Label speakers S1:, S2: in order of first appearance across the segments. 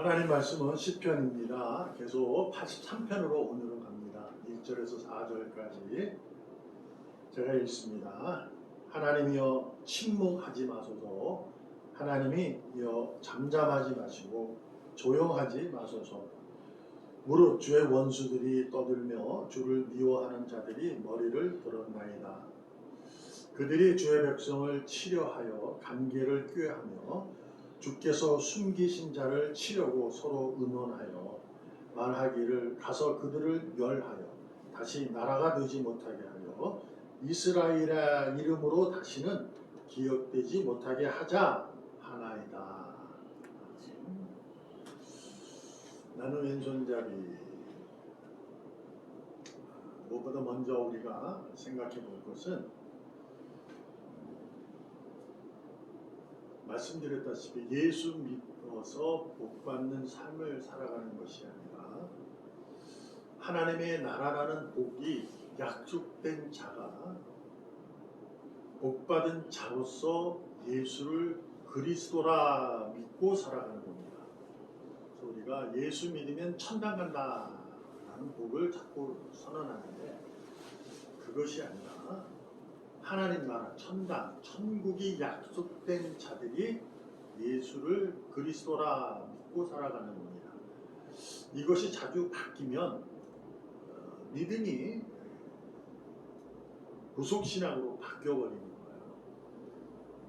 S1: 하나님 말씀은 시편입니다. 계속 83편으로 오늘은 갑니다. 1절에서 4절까지 제가 읽습니다. 하나님이여 침묵하지 마소서. 하나님이여 잠잠하지 마시고 조용하지 마소서. 무릇 주의 원수들이 떠들며 주를 미워하는 자들이 머리를 들었나이다. 그들이 주의 백성을 치려하여 관계를 꾀하며 주께서 숨기신 자를 치려고 서로 의논하여 말하기를 가서 그들을 멸하여 다시 나라가 되지 못하게 하여 이스라엘의 이름으로 다시는 기억되지 못하게 하자 하나이다. 나는 왼손잡이. 무엇보다 먼저 우리가 생각해 볼 것은 말씀드렸다시피 예수 믿어서 복받는 삶을 살아가는 것이 아니라 하나님의 나라라는 복이 약속된 자가 복받은 자로서 예수를 그리스도라 믿고 살아가는 겁니다. 그래서 우리가 예수 믿으면 천당 간다라는 복을 자꾸 선언하는데 그것이 아니라 하나님 나라, 천당, 천국이 약속된 자들이 예수를 그리스도라 믿고 살아가는 겁니다. 이것이 자주 바뀌면 믿음이 구속신앙으로 바뀌어버리는 거예요.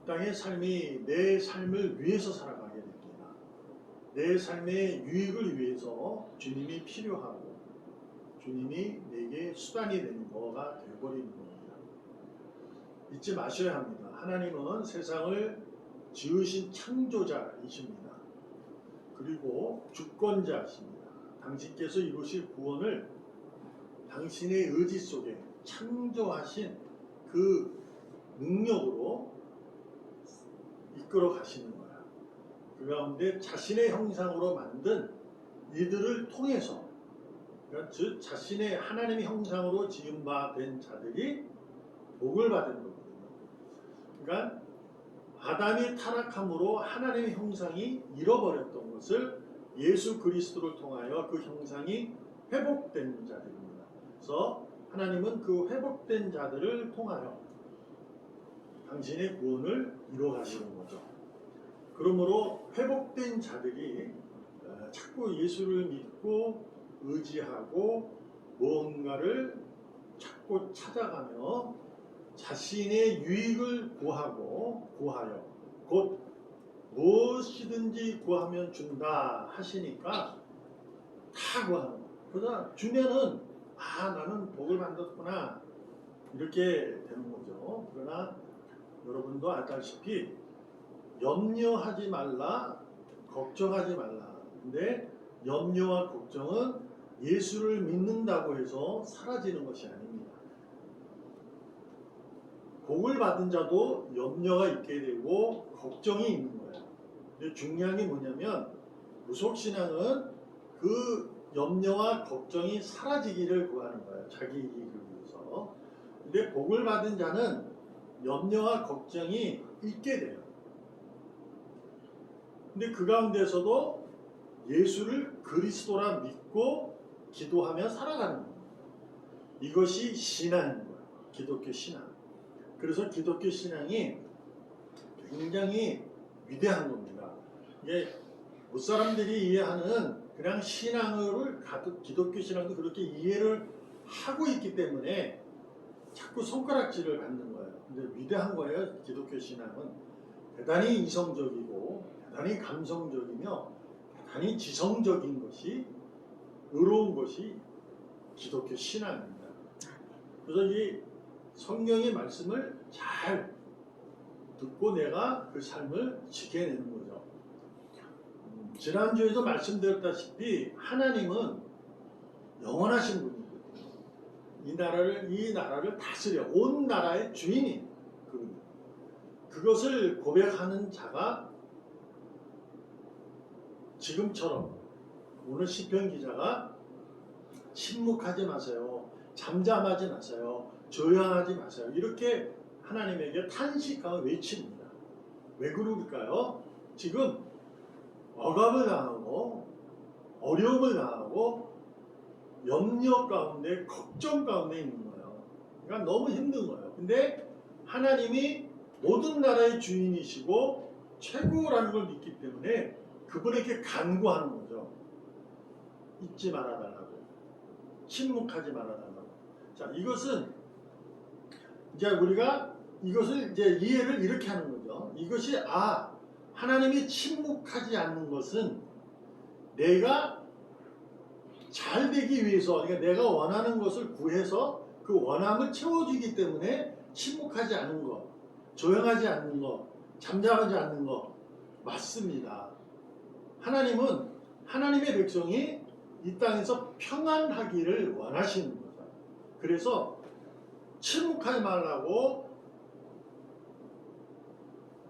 S1: 땅의 삶이 내 삶을 위해서 살아가게 됩니다. 내 삶의 유익을 위해서 주님이 필요하고 주님이 내게 수단이 되는 거가 되어버리는 겁니다. 잊지 마셔야 합니다. 하나님은 세상을 지으신 창조자이십니다. 그리고 주권자이십니다. 당신께서 이루실 구원을 당신의 의지 속에 창조하신 그 능력으로 이끌어 가시는 거예요. 그 가운데 자신의 형상으로 만든 이들을 통해서, 그러니까 즉 자신의 하나님의 형상으로 지은 바 된 자들이 복을 받은 거거든요. 그러니까 아담이 타락함으로 하나님의 형상이 잃어버렸던 것을 예수 그리스도를 통하여 그 형상이 회복된 자들입니다. 그래서 하나님은 그 회복된 자들을 통하여 당신의 구원을 이루어가시는 거죠. 그러므로 회복된 자들이 자꾸 예수를 믿고 의지하고 무언가를 찾고 찾아가며 자신의 유익을 구하여 곧 무엇이든지 구하면 준다 하시니까 다 구하는 거예요. 그러다 주면은 나는 복을 받았구나 이렇게 되는 거죠. 그러나 여러분도 알다시피 염려하지 말라, 걱정하지 말라. 근데 염려와 걱정은 예수를 믿는다고 해서 사라지는 것이 아닙니다. 복을 받은 자도 염려가 있게 되고 걱정이 있는 거예요. 근데 중요한 게 뭐냐면 무속신앙은 그 염려와 걱정이 사라지기를 구하는 거예요. 자기 이익을 위해서. 근데 복을 받은 자는 염려와 걱정이 있게 돼요. 근데 그 가운데서도 예수를 그리스도라 믿고 기도하며 살아가는 거예요. 이것이 신앙인 거예요. 기독교 신앙. 그래서 기독교 신앙이 굉장히 위대한 겁니다. 이게 무사람들이 이해하는 그냥 신앙을 기독교 신앙도 그렇게 이해를 하고 있기 때문에 자꾸 손가락질을 받는 거예요. 근데 위대한 거예요. 기독교 신앙은 대단히 이성적이고 대단히 감성적이며 대단히 지성적인 것이 의로운 것이 기독교 신앙입니다. 그래서 이 성경의 말씀을 잘 듣고 내가 그 삶을 지켜내는 거죠. 지난주에도 말씀드렸다시피 하나님은 영원하신 분이거든요. 이 나라를 다스려 온 나라의 주인인 그분이에요. 그것을 고백하는 자가 지금처럼 오늘 시편 기자가 침묵하지 마세요. 잠잠하지 마세요. 조용하지 마세요. 이렇게 하나님에게 탄식하고 외칩니다. 왜 그럴까요? 지금 억압을 당하고 어려움을 당하고 염려 가운데 걱정 가운데 있는 거예요. 그러니까 너무 힘든 거예요. 근데 하나님이 모든 나라의 주인이시고 최고라는 걸 믿기 때문에 그분에게 간구하는 거죠. 잊지 말아달라고, 침묵하지 말아달라고. 자, 이것은 이제 우리가 이것을 이제 이해를 이렇게 하는 거죠. 이것이 하나님이 침묵하지 않는 것은 내가 잘 되기 위해서, 그러니까 내가 원하는 것을 구해서 그 원함을 채워주기 때문에 침묵하지 않는 것, 조용하지 않는 것, 잠잠하지 않는 것 맞습니다. 하나님은 하나님의 백성이 이 땅에서 평안하기를 원하시는 거죠. 그래서 침묵하지 말라고,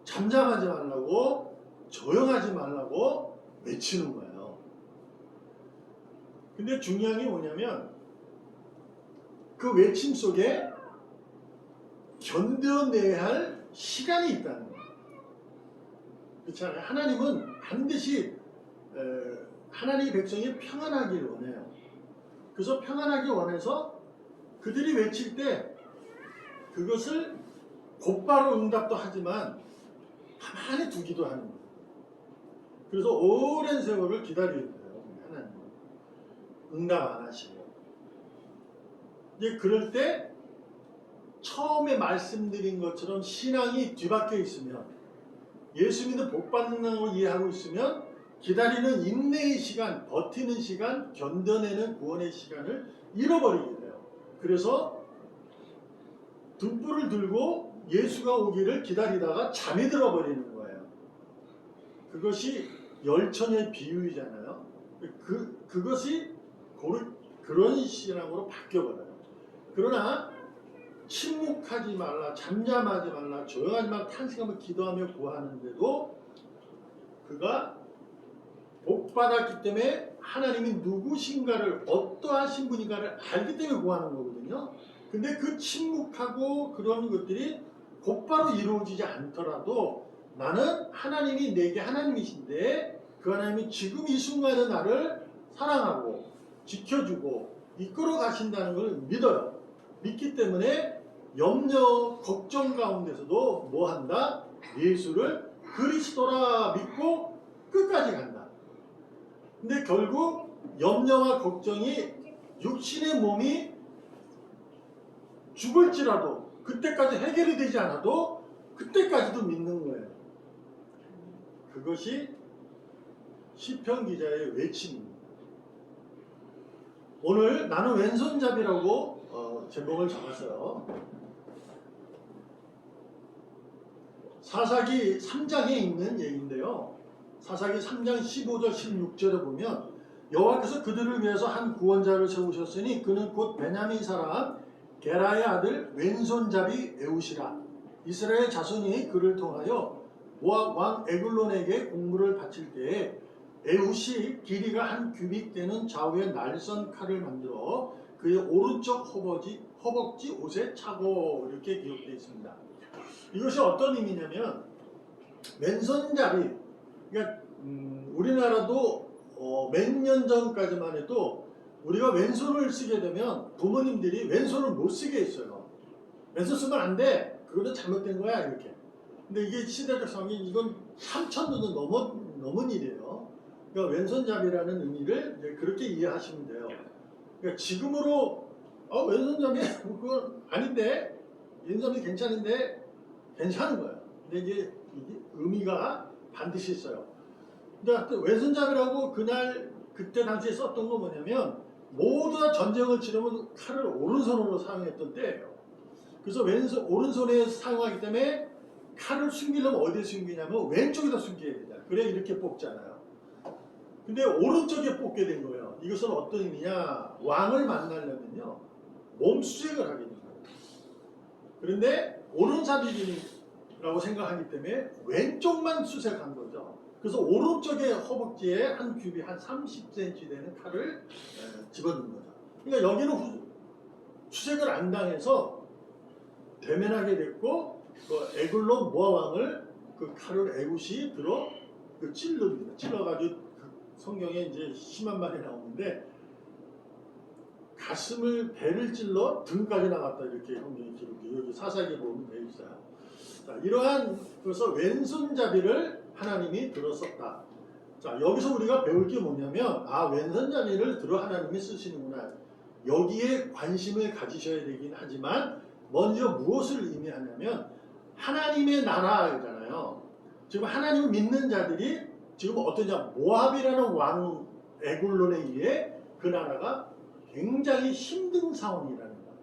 S1: 잠잠하지 말라고, 조용하지 말라고 외치는 거예요. 근데 중요한 게 뭐냐면 그 외침 속에 견뎌내야 할 시간이 있다는 거예요. 그렇잖아요. 하나님은 반드시 하나님의 백성이 평안하기를 원해요. 그래서 평안하기 원해서 그들이 외칠 때 그것을 곧바로 응답도 하지만 가만히 두기도 하는 거예요. 그래서 오랜 세월을 기다려야 돼요. 하나님은 응답 안 하시고. 이제 그럴 때 처음에 말씀드린 것처럼 신앙이 뒤바뀌어 있으면, 예수 믿는 복 받는다고 이해하고 있으면 기다리는 인내의 시간, 버티는 시간, 견뎌내는 구원의 시간을 잃어버리게 돼요. 그래서 등불을 들고 예수가 오기를 기다리다가 잠이 들어버리는 거예요. 그것이 열처녀의 비유이잖아요. 그것이 그런 신앙으로 바뀌어버려요. 그러나 침묵하지 말라, 잠잠하지 말라, 조용하지 말라, 탄식하며 기도하며 구하는데도 그가 복받았기 때문에 하나님이 누구신가를, 어떠하신 분인가를 알기 때문에 구하는 거거든요. 근데 그 침묵하고 그런 것들이 곧바로 이루어지지 않더라도 나는 하나님이 내게 하나님이신데 그 하나님이 지금 이 순간에 나를 사랑하고 지켜주고 이끌어 가신다는 걸 믿어요. 믿기 때문에 염려, 걱정 가운데서도 뭐 한다? 예수를 그리스도라 믿고 끝까지 간다. 근데 결국 염려와 걱정이 육신의 몸이 죽을지라도 그때까지 해결이 되지 않아도 그때까지도 믿는 거예요. 그것이 시편 기자의 외침입니다. 오늘 나는 왼손잡이라고 제목을 적었어요. 사사기 3장에 있는 얘기인데요. 사사기 3장 15절 16절에 보면 여호와께서 그들을 위해서 한 구원자를 세우셨으니 그는 곧 베냐민 사람 게라의 아들 왼손잡이 에웃이라. 이스라엘 자손이 그를 통하여 모압 왕 에글론에게 공물을 바칠 때에 에웃이 길이가 한 규빗 되는 좌우의 날선 칼을 만들어 그의 오른쪽 허벅지 옷에 차고, 이렇게 기록되어 있습니다. 이것이 어떤 의미냐면 왼손잡이, 그러니까 우리나라도 몇 년 전까지만 해도 우리가 왼손을 쓰게 되면 부모님들이 왼손을 못 쓰게 했어요. 왼손 쓰면 안 돼, 그거는 잘못된 거야, 이렇게. 근데 이게 시대적 상황이 이건 3,000년도 넘은 일이에요. 그러니까 왼손잡이라는 의미를 이제 그렇게 이해하시면 돼요. 그러니까 지금으로 왼손잡이 그건 아닌데, 왼손잡이 괜찮은데 괜찮은 거예요. 근데 이게 의미가 반드시 있어요. 근데 왼손잡이라고 그때 당시에 썼던 건 뭐냐면 모두 다 전쟁을 치르면 칼을 오른손으로 사용했던 때예요. 그래서 오른손에 사용하기 때문에 칼을 숨기려면 어디에 숨기냐면 왼쪽에다 숨겨야 된다. 그래 이렇게 뽑잖아요. 근데 오른쪽에 뽑게 된 거예요. 이것은 어떤 의미냐? 왕을 만나려면요 몸수색을 하게 된 거예요. 그런데 오른잡이라고 생각하기 때문에 왼쪽만 수색한 거죠. 그래서 오른쪽의 허벅지에 한 규빗 한 30cm 되는 칼을 집어넣은 거죠. 그러니까 여기는 수색을 안 당해서 대면하게 됐고, 그 에글론 모압 왕을 그 칼을 에웃이 들어 찔러가지고 성경에 이제 심한 말이 나오는데 가슴을 배를 찔러 등까지 나갔다 이렇게 성경이 기록이 여기 사사기에 보면 되어 있어요. 자, 이러한 그래서 왼손잡이를 하나님이 들었었다. 자, 여기서 우리가 배울 게 뭐냐면 왼손잡이를 들어 하나님이 쓰시는구나. 여기에 관심을 가지셔야 되긴 하지만 먼저 무엇을 의미하냐면 하나님의 나라잖아요. 지금 하나님을 믿는 자들이 지금 어떠냐 모압이라는 왕 에굴론에 의해 그 나라가 굉장히 힘든 상황이라는 거예요.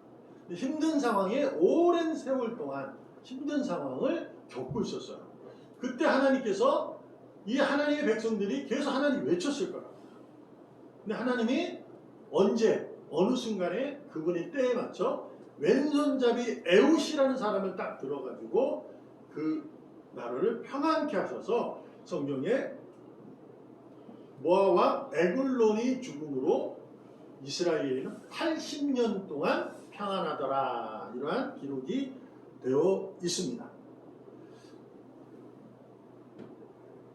S1: 힘든 상황에 오랜 세월 동안 힘든 상황을 겪고 있었어요. 그때 하나님께서 이 하나님의 백성들이 계속 하나님 외쳤을 거라. 근데 하나님이 언제 어느 순간에 그분의 때에 맞춰 왼손잡이 에웃이라는 사람을 딱 들어가지고 그 나라를 평안케 하셔서 성경에 모압 왕 에굴론이 죽음으로 이스라엘은 80년 동안 평안하더라. 이러한 기록이 되어 있습니다.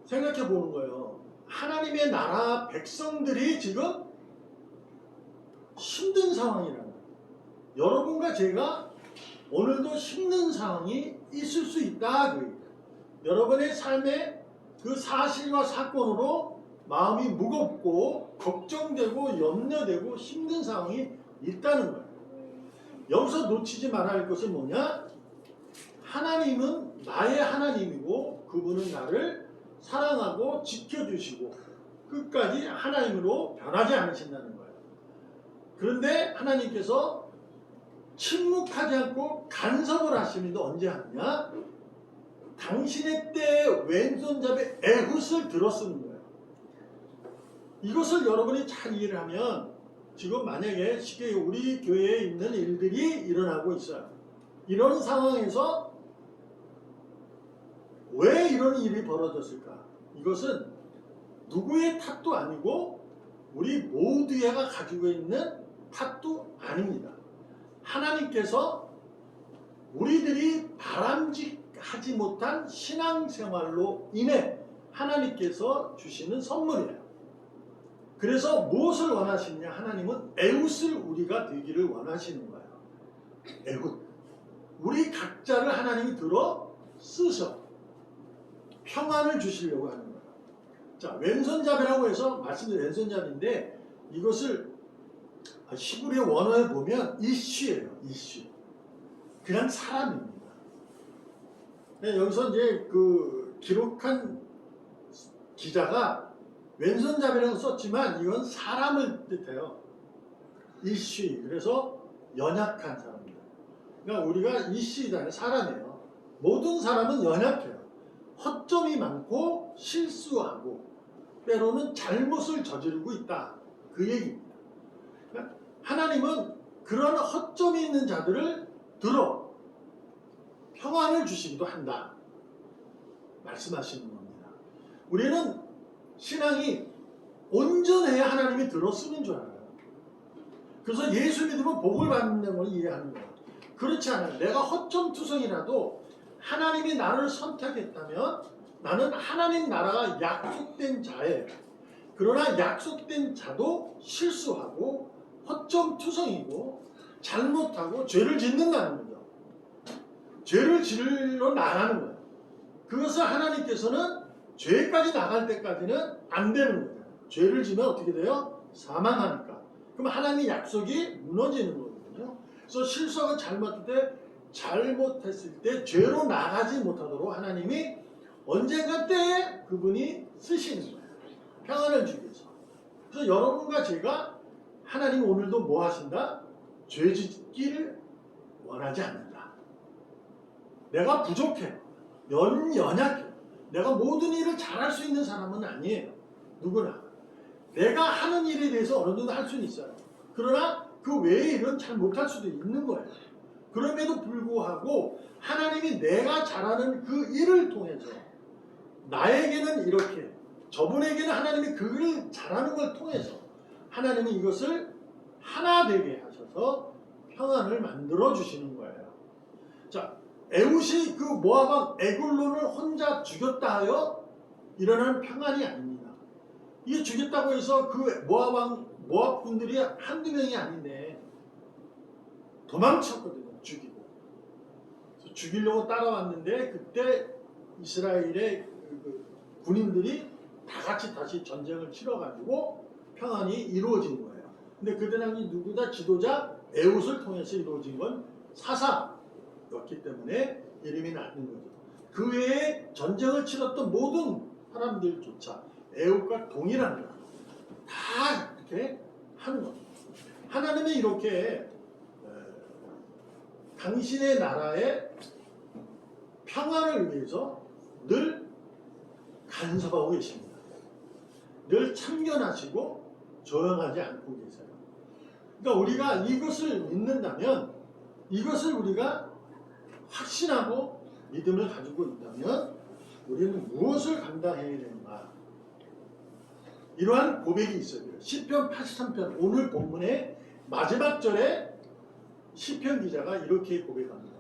S1: 생각해 보는 거예요. 하나님의 나라 백성들이 지금 힘든 상황이라는 거예요. 여러분과 제가 오늘도 힘든 상황이 있을 수 있다. 여러분의 삶의 그 사실과 사건으로 마음이 무겁고 걱정되고 염려되고 힘든 상황이 있다는 거예요. 여기서 놓치지 말아야 할 것은 뭐냐? 하나님은 나의 하나님이고 그분은 나를 사랑하고 지켜주시고 끝까지 하나님으로 변하지 않으신다는 거예요. 그런데 하나님께서 침묵하지 않고 간섭을 하시는데 언제 하느냐? 당신의 때에 왼손잡이 에훗을 들었쓰는 거예요. 이것을 여러분이 잘 이해를 하면 지금 만약에 쉽게 우리 교회에 있는 일들이 일어나고 있어요. 이런 상황에서 왜 이런 일이 벌어졌을까? 이것은 누구의 탓도 아니고 우리 모두가 가지고 있는 탓도 아닙니다. 하나님께서 우리들이 바람직하지 못한 신앙생활로 인해 하나님께서 주시는 선물이에요. 그래서 무엇을 원하시느냐? 하나님은 에훗을 우리가 되기를 원하시는 거예요. 에훗. 우리 각자를 하나님이 들어 쓰셔 평안을 주시려고 하는 거예요. 자, 왼손잡이라고 해서 말씀드린 왼손잡이인데 이것을 히브리 원어에 보면 이슈예요. 이슈. 그냥 사람입니다. 네, 여기서 이제 그 기록한 기자가 왼손잡이라고 썼지만 이건 사람을 뜻해요. 이슈. 그래서 연약한 사람입니다. 그러니까 우리가 이슈이잖아요. 사람이에요. 모든 사람은 연약해요. 허점이 많고 실수하고 때로는 잘못을 저지르고 있다. 그 얘기입니다. 그러니까 하나님은 그런 허점이 있는 자들을 들어 평안을 주시기도 한다. 말씀하시는 겁니다. 우리는 신앙이 온전해야 하나님이 들어쓰는 줄 알아요. 그래서 예수 믿으면 복을 받는 걸 이해하는 거예요. 그렇지 않아요. 내가 허점투성이라도 하나님이 나를 선택했다면 나는 하나님 나라가 약속된 자예요. 그러나 약속된 자도 실수하고 허점투성이고 잘못하고 죄를 짓는다는 거죠. 죄를 지으러 나가는 거예요. 그것을 하나님께서는 죄까지 나갈 때까지는 안 되는 거예요. 죄를 지면 어떻게 돼요? 사망하니까. 그럼 하나님의 약속이 무너지는 거거든요. 그래서 실수하고 잘못했을 때 죄로 나가지 못하도록 하나님이 언젠가 때에 그분이 쓰시는 거예요. 평안을 주기 위해서. 그래서 여러분과 제가 하나님 오늘도 뭐 하신다? 죄 짓기를 원하지 않는다. 내가 부족해. 연약해. 내가 모든 일을 잘할 수 있는 사람은 아니에요. 누구나. 내가 하는 일에 대해서 어느 정도 할 수는 있어요. 그러나 그 외의 일은 잘 못할 수도 있는 거예요. 그럼에도 불구하고 하나님이 내가 잘하는 그 일을 통해서 나에게는 이렇게 저분에게는 하나님이 그 일 잘하는 걸 통해서 하나님은 이것을 하나 되게 하셔서 평안을 만들어 주시는 거예요. 자, 에훗이 그 모압 왕 에굴론을 혼자 죽였다 하여 일어나는 평안이 아닙니다. 이게 주겠다고 해서 그 모압 군들이 한두 명이 아닌데 도망쳤거든요. 죽이고. 그래서 죽이려고 따라왔는데 그때 이스라엘의 그 군인들이 다 같이 다시 전쟁을 치러가지고 평안이 이루어진 거예요. 근데 그 당시 누구다 지도자 에훗을 통해서 이루어진 건 사사였기 때문에 이름이 났는 거죠. 그 외에 전쟁을 치렀던 모든 사람들조차 에훗과 동일한 거예요. 다 이렇게 하는 겁니다. 하나님은 이렇게 당신의 나라의 평안을 위해서 늘 간섭하고 계십니다. 늘 참견하시고 조용하지 않고 계세요. 그러니까 우리가 이것을 믿는다면, 이것을 우리가 확신하고 믿음을 가지고 있다면 우리는 무엇을 감당해야 되는가? 이러한 고백이 있어요. 시편 83편 오늘 본문의 마지막 절에 시편 기자가 이렇게 고백합니다.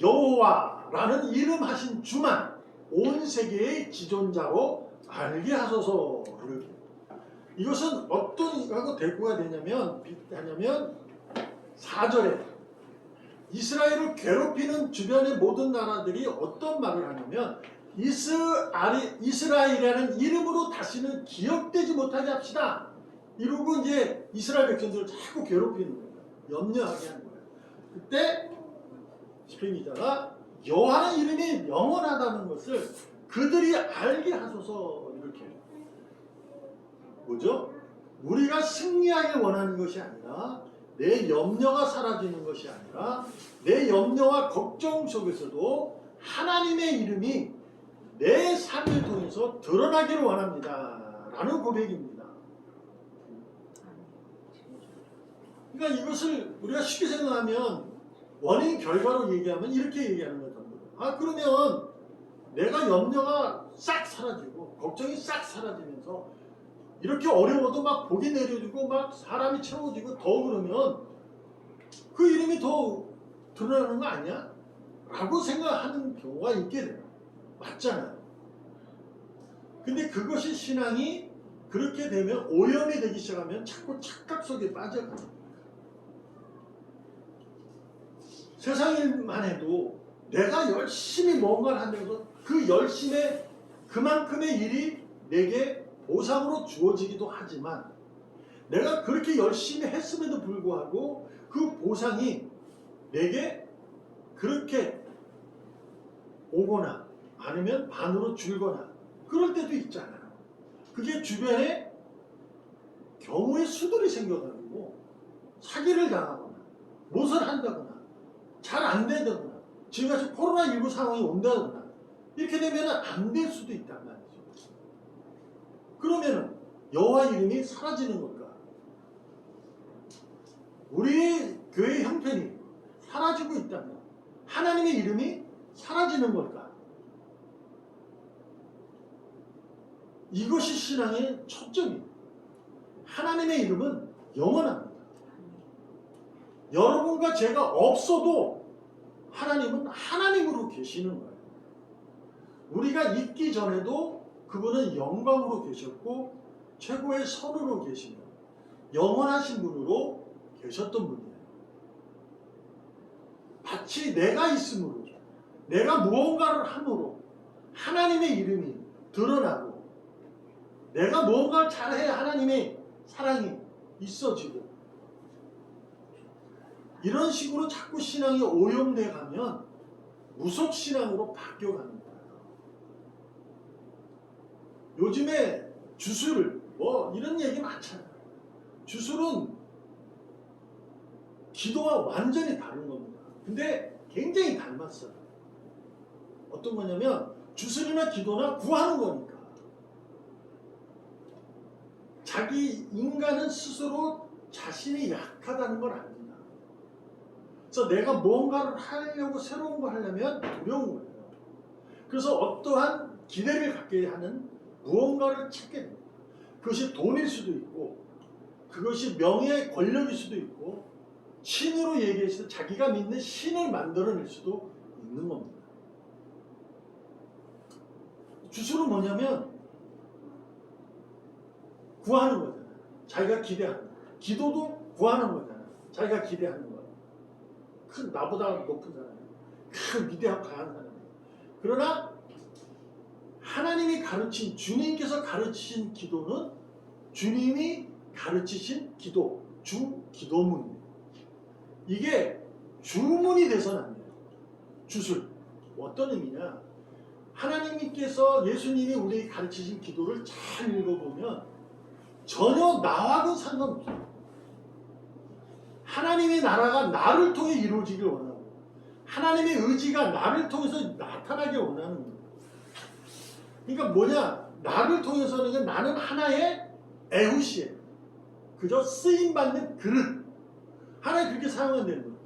S1: 여호와라는 이름하신 주만 온 세계의 지존자로 알게 하소서. 이렇게. 이것은 어떤 이하고 대꾸가 되냐면 4절에 이스라엘을 괴롭히는 주변의 모든 나라들이 어떤 말을 하냐면 이스라엘이라는 이름으로 다시는 기억되지 못하게 합시다. 이러고 이제 이스라엘 백성들을 자꾸 괴롭히는 거예요. 염려하게 하는 거예요. 그때 시편 기자가 여호와의 이름이 영원하다는 것을 그들이 알게 하소서. 이렇게 뭐죠? 우리가 승리하길 원하는 것이 아니라 내 염려가 사라지는 것이 아니라 내 염려와 걱정 속에서도 하나님의 이름이 내 삶을 통해서 드러나기를 원합니다. 라는 고백입니다. 그러니까 이것을 우리가 쉽게 생각하면 원인 결과로 얘기하면 이렇게 얘기하는 거예요. 그러면 내가 염려가 싹 사라지고 걱정이 싹 사라지면서 이렇게 어려워도 막 복이 내려지고 막 사람이 채워지고 더 그러면 그 이름이 더 드러나는 거 아니야? 라고 생각하는 경우가 있게 돼요. 맞잖아요. 근데 그것이 신앙이 그렇게 되면 오염이 되기 시작하면 자꾸 착각 속에 빠져가요. 세상 일만 해도 내가 열심히 뭔가를 하면서 그 열심의 그만큼의 일이 내게 보상으로 주어지기도 하지만 내가 그렇게 열심히 했음에도 불구하고 그 보상이 내게 그렇게 오거나 아니면 반으로 줄거나 그럴 때도 있잖아요. 그게 주변에 경우의 수들이 생겨가지고 사기를 당하거나 무엇을 한다거나 잘 안 되거나 지금같이 코로나19 상황이 온다거나 이렇게 되면 안 될 수도 있단 말이죠. 그러면 여호와 이름이 사라지는 걸까? 우리의 교회 형편이 사라지고 있다면 하나님의 이름이 사라지는 걸까? 이것이 신앙의 초점입니다. 하나님의 이름은 영원합니다. 여러분과 제가 없어도 하나님은 하나님으로 계시는 거예요. 우리가 있기 전에도 그분은 영광으로 계셨고 최고의 선으로 계시며 영원하신 분으로 계셨던 분이에요. 마치 내가 있음으로 내가 무언가를 함으로 하나님의 이름이 드러나고 내가 무언가를 잘해야 하나님의 사랑이 있어지고 이런 식으로 자꾸 신앙이 오염돼 가면 무속신앙으로 바뀌어가는 거예요. 요즘에 주술 이런 얘기 많잖아요. 주술은 기도와 완전히 다른 겁니다. 근데 굉장히 닮았어요. 어떤 거냐면 주술이나 기도나 구하는 거니까. 자기 인간은 스스로 자신이 약하다는 걸 압니다. 그래서 내가 뭔가를 하려고 새로운 걸 하려면 두려운 거예요. 그래서 어떠한 기대를 갖게 하는 무언가를 찾게 됩니다. 그것이 돈일 수도 있고 그것이 명예 권력일 수도 있고 신으로 얘기해서 자기가 믿는 신을 만들어낼 수도 있는 겁니다. 주술은 뭐냐면 구하는 거잖아요. 자기가 기대하는 거. 기도도 구하는 거잖아요. 자기가 기대하는 거. 큰 나보다 높은 사람이에요. 큰 위대하고 강한 사람이에요. 그러나 하나님이 가르친, 주님께서 가르치신 기도는 주님이 가르치신 기도, 주기도문이에요. 이게 주문이 돼서는 안 돼요. 주술. 어떤 의미냐? 하나님께서, 예수님이 우리에게 가르치신 기도를 잘 읽어보면 전혀 나와는 상관없어요. 하나님의 나라가 나를 통해 이루어지길 원하고 하나님의 의지가 나를 통해서 나타나길 원하는 거예요. 그러니까 뭐냐? 나를 통해서는 나는 하나의 에후시예요. 그저 쓰임받는 그릇. 하나님 그렇게 사용하면 되는 거예요.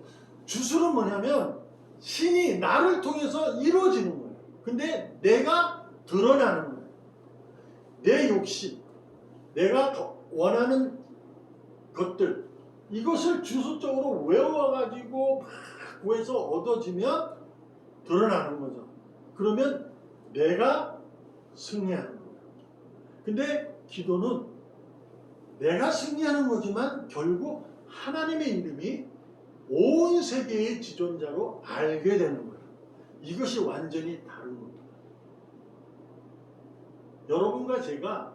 S1: 주술은 뭐냐면 신이 나를 통해서 이루어지는 거예요. 근데 내가 드러나는 거예요. 내 욕심, 내가 원하는 것들, 이것을 주술적으로 외워가지고 막 구해서 얻어지면 드러나는 거죠. 그러면 내가 승리하는 거예요. 근데 기도는 내가 승리하는 거지만 결국 하나님의 이름이 온 세계의 지존자로 알게 되는 거예요. 이것이 완전히 다른 겁니다. 여러분과 제가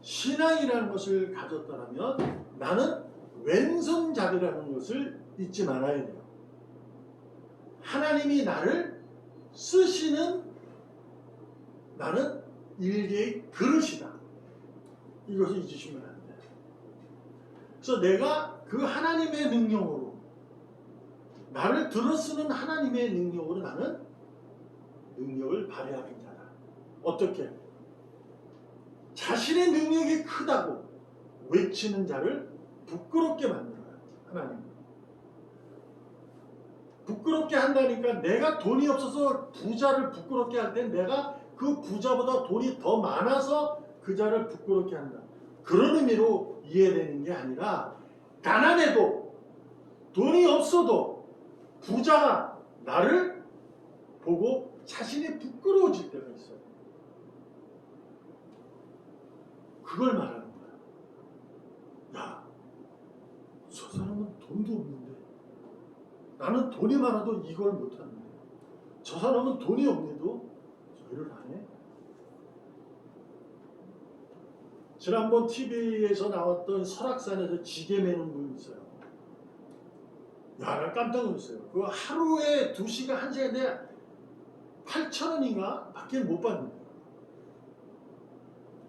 S1: 신앙이라는 것을 가졌다면 나는 왼손잡이라는 것을 잊지 말아야 돼요. 하나님이 나를 쓰시는 나는 일개의 그릇이다. 이것을 잊으시면 안 돼요. 그래서 내가 그 하나님의 능력으로, 나를 들어쓰는 하나님의 능력으로 나는 능력을 발휘하는 자다. 어떻게? 자신의 능력이 크다고 외치는 자를 부끄럽게 만들어요. 하나님. 부끄럽게 한다니까 내가 돈이 없어서 부자를 부끄럽게 할 때 내가 그 부자보다 돈이 더 많아서 그 자를 부끄럽게 한다. 그런 의미로 이해되는 게 아니라 가난해도 돈이 없어도 부자가 나를 보고 자신이 부끄러워질 때가 있어요. 그걸 말하는 거야. 야, 저 사람은 돈도 없는데 나는 돈이 많아도 이걸 못하는데 저 사람은 돈이 없는데도 일을 안 해. 지난번 TV에서 나왔던 설악산에서 지게 매는 분이 있어요. 야, 나 깜짝 놀랐어요. 그 하루에 2시간, 1시간에 8,000원인가 밖에 못 받는 거예요.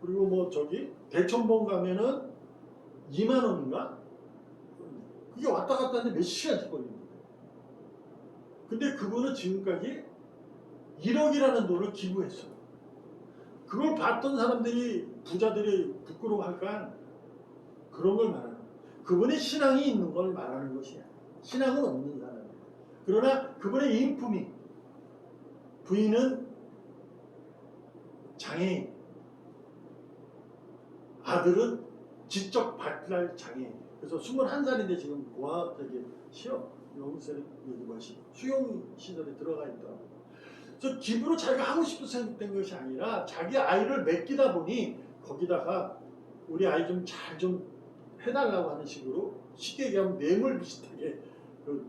S1: 그리고 뭐 저기 대천봉 가면은 2만 원인가? 그게 왔다 갔다 하는데 몇 시간씩 걸리는 거예요. 근데 그분은 지금까지 1억이라는 돈을 기부했어요. 그걸 봤던 사람들이, 부자들이 부끄러워할까? 그런 걸 말하는 거예요. 그분의 신앙이 있는 걸 말하는 것이야. 신앙은 없는 사람이에요. 그러나 그분의 인품이, 부인은 장애인, 아들은 지적 발달 장애인. 그래서 21살인데 지금 수용 시설에 들어가 있더라고요. 그래서 기부로 자기가 하고 싶어서 된 것이 아니라 자기 아이를 맡기다 보니 거기다가 우리 아이 좀 잘 좀 해달라고 하는 식으로 쉽게 얘기하면 뇌물 비슷하게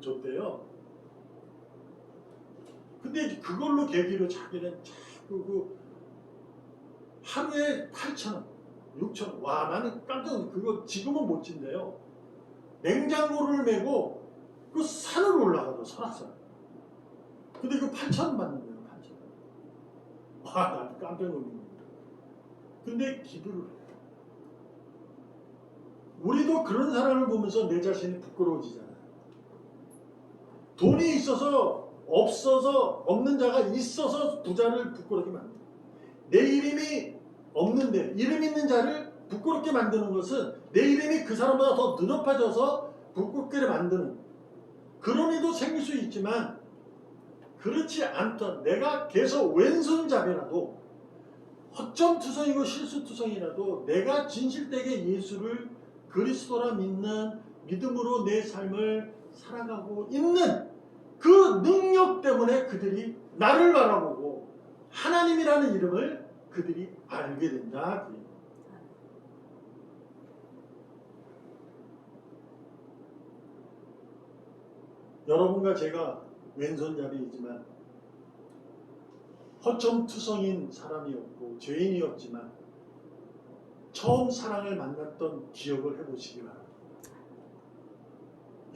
S1: 줬대요. 근데 그걸로 계기로 자기는 자꾸 그 하루에 8,000원, 6,000원. 와, 나는 깜짝 놀랐어요. 그거 지금은 못 진대요. 냉장고를 메고 그 산을 올라가서 설악산. 근데 그 8,000원 받는 거예요. 8,000원. 와, 난 깜짝 놀란 거예요. 근데 기부를 해요. 우리도 그런 사람을 보면서 내 자신이 부끄러워지잖아요. 돈이 있어서 없어서, 없는 자가 있어서 부자를 부끄럽게 만들어요. 내 이름이 없는데 이름 있는 자를 부끄럽게 만드는 것은 내 이름이 그 사람보다 더 높아져서 부끄럽게 만드는 그런 일도 생길 수 있지만, 그렇지 않던 내가 계속 왼손잡이라도 허점투성이고 실수투성이라도 내가 진실되게 예수를 그리스도라 믿는 믿음으로 내 삶을 살아가고 있는 그 능력 때문에 그들이 나를 바라보고 하나님이라는 이름을 그들이 알게 된다. 여러분과 제가 왼손잡이이지만 허점투성인 사람이었고 죄인이었지만 처음 사랑을 만났던 기억을 해보시기 바랍니다.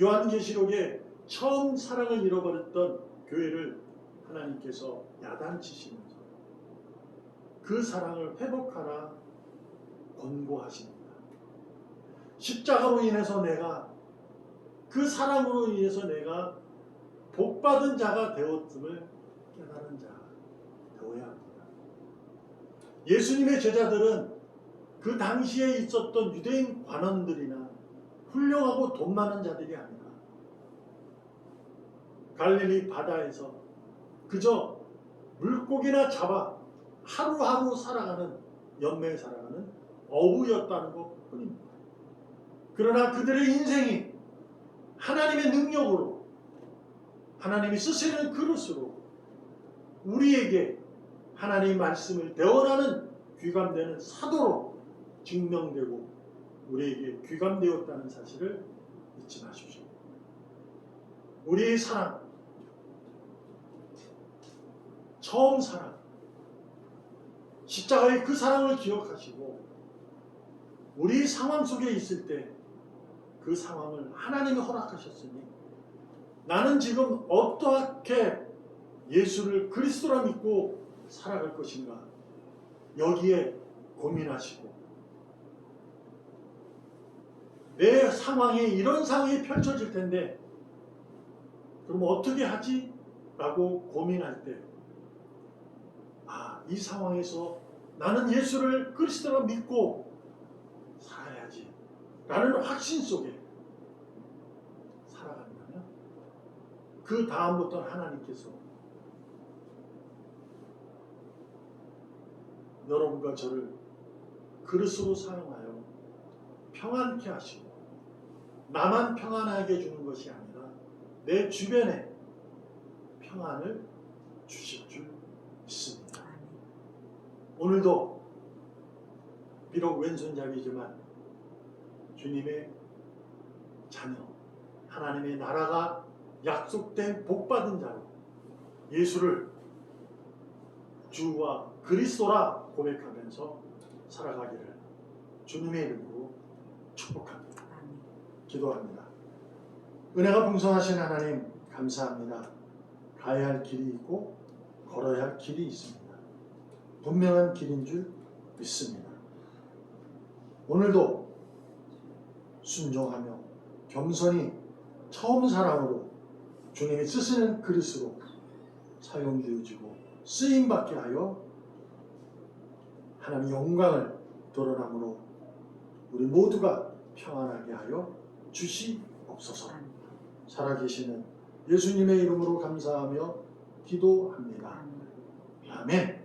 S1: 요한계시록에 처음 사랑을 잃어버렸던 교회를 하나님께서 야단치시면서 그 사랑을 회복하라 권고하십니다. 십자가로 인해서 그 사랑으로 인해서 내가 복받은 자가 되었음을 깨달은 자가 되어야 합니다. 예수님의 제자들은 그 당시에 있었던 유대인 관원들이나 훌륭하고 돈 많은 자들이 아니라 갈릴리 바다에서 그저 물고기나 잡아 하루하루 살아가는 연매에 살아가는 어부였다는 것 뿐입니다. 그러나 그들의 인생이 하나님의 능력으로 하나님이 쓰시는 그릇으로 우리에게 하나님의 말씀을 대언하는 귀감되는 사도로 증명되고 우리에게 귀감되었다는 사실을 잊지 마십시오. 우리의 사랑, 처음 사랑, 십자가의 그 사랑을 기억하시고 우리 상황 속에 있을 때 그 상황을 하나님이 허락하셨으니 나는 지금 어떻게 예수를 그리스도라 믿고 살아갈 것인가 여기에 고민하시고 내 상황이 이런 상황이 펼쳐질 텐데 그럼 어떻게 하지? 라고 고민할 때 이 상황에서 나는 예수를 그리스도라 믿고 살아야지 라는 확신 속에 살아간다면 그 다음부터 하나님께서 여러분과 저를 그릇으로 사용하여 평안케 하시고 나만 평안하게 해주는 것이 아니라 내 주변에 평안을 주실 줄 믿습니다. 오늘도 비록 왼손잡이지만 주님의 자녀, 하나님의 나라가 약속된 복받은 자로 예수를 주와 그리스도라 고백하면서 살아가기를 주님의 이름으로 축복합니다. 기도합니다. 은혜가 풍성하신 하나님 감사합니다. 가야 할 길이 있고 걸어야 할 길이 있습니다. 분명한 길인 줄 믿습니다. 오늘도 순종하며 겸손히 처음 사랑으로 주님이 쓰시는 그릇으로 사용되어지고 쓰임받게 하여 하나님 영광을 드러남으로 우리 모두가 평안하게 하여 주시옵소서. 살아계시는 예수님의 이름으로 감사하며 기도합니다. 아멘.